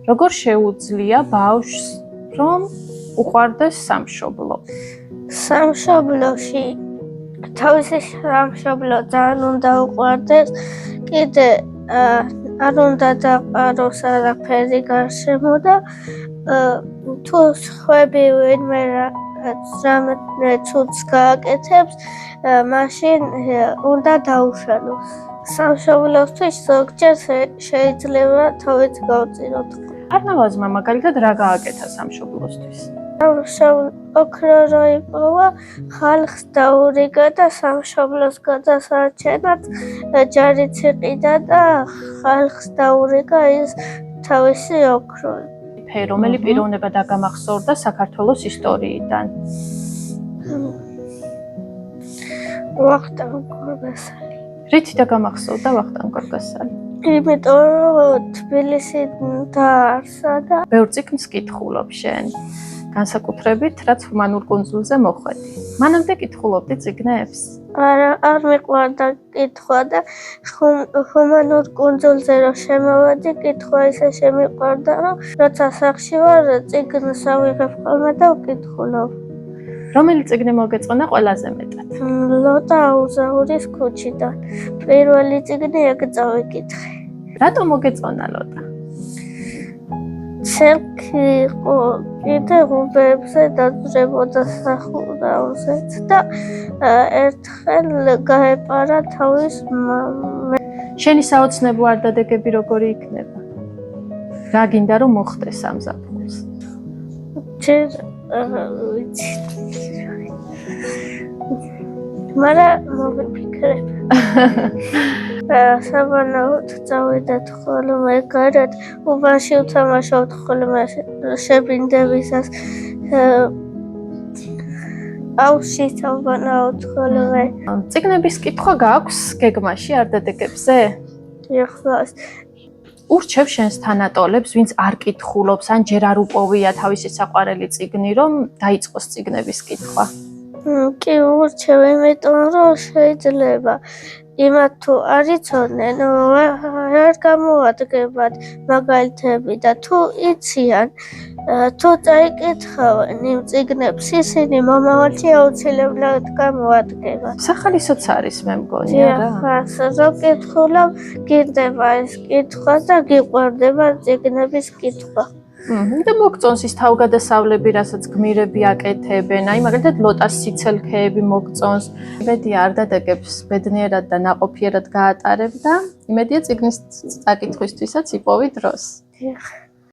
როგორ შეუძლია ბავშვს რომ უყვარდეს სამშობლო? სამშობლოში თავისი სამშობლო ძალიან უნდა უყვარდეს, კიდე არ უნდა დაყაროს არაფერი გარშემო და თუ სხვები ვინმე რამე ცუდს გააკეთებს, მაშინ უნდა დაუშალოს. სამშობლოსთვის ზოგჯერ შეიძლება თავიც გავწიროთ. კარნავალმა მაგალითად რა გააკეთა სამშობლოსთვის? ოქრო რო იპოვა, ხალხს დაურიგა და სამშობლოს გადასარჩენად ჯარიც იყიდა და ხალხს დაურიგა ის თავისი ოქრო. რომელი პიროვნება დაგამახსოვრდა საქართველოს ისტორიიდან? ვახტანგ გორგასალი. რითი დაგამახსოვრდა ვახტანგ გორგასალი? იმიტომ რომ თბილისი დაარსა და ბევრ წიგნს კითხულობ შენ, განსაკუთრებით რაც ჰუმანურ კუნძულზე მოხვედი. მანამდე კითხულობდი წიგნებს? არ მიყვარდა კითხვა და ჰუმანურ კუნძულზე რომ შემოვედი, კითხვა ისე შემიყვარდა, რომ როცა სახლში ვარ, წიგნს ავიღებ ხოლმე და ვკითხულობ. რომელი წიგნი მოგეწონა ყველაზე მეტად? ლოტა აუზაურის ქუჩიდან. პირველი წიგნი ეგ წავიკითხე. რატო მოგეწონა ლოტა? ცელქი იყო კიდე ღუბეებზე დაძვრებოდა სახურავზეც და ერთხელ გაეპარა თავის შენი საოცნებო არდადეგები როგორი იქნება? რა გინდა რომ მოხდეს ამ ზაფხულს? ჯერ ვიცი. მაგრამ მოვიფიქრებ. საბანაოდ წავედათ ხოლმე გარეთ, უბანში უთამაშობთ ხოლმე შებრინდებისას. აუში საბანაოდ ხოლმე. წიგნების კითხვა გაქვს გეგმაში არდადეგებზე? ეხლას ურჩევ შენს თანატოლებს, ვინც არ კითხულობს, ან ჯერ არ უპოვია თავისი საყვარელი წიგნი, რომ დაიწყოს წიგნების კითხვა? კი ურჩევ, იმიტომ რომ შეიძლება იმათ თუ არ იცოდნენ, არ გამოადგებათ მაგალითები და თუ იციან, თუ წაიკითხავენ იმ წიგნებს, ისინი მომავალში აუცილებლად გამოადგებათ. სახალისოც არის მე მგონი, არა? რო კითხულობ, გირდება ეს კითხვა და გიყვარდება წიგნების კითხვა. და მოგწონს ის თავგადასავლები, რასაც გმირები აკეთებენ, აი მაგალითად ლოტას სიცელქეები მოგწონს. იმედია არდადეგებს ბედნიერად და ნაყოფიერად გაატარებ და იმედია წიგნის წაკითხვისთვისაც იპოვი დროს.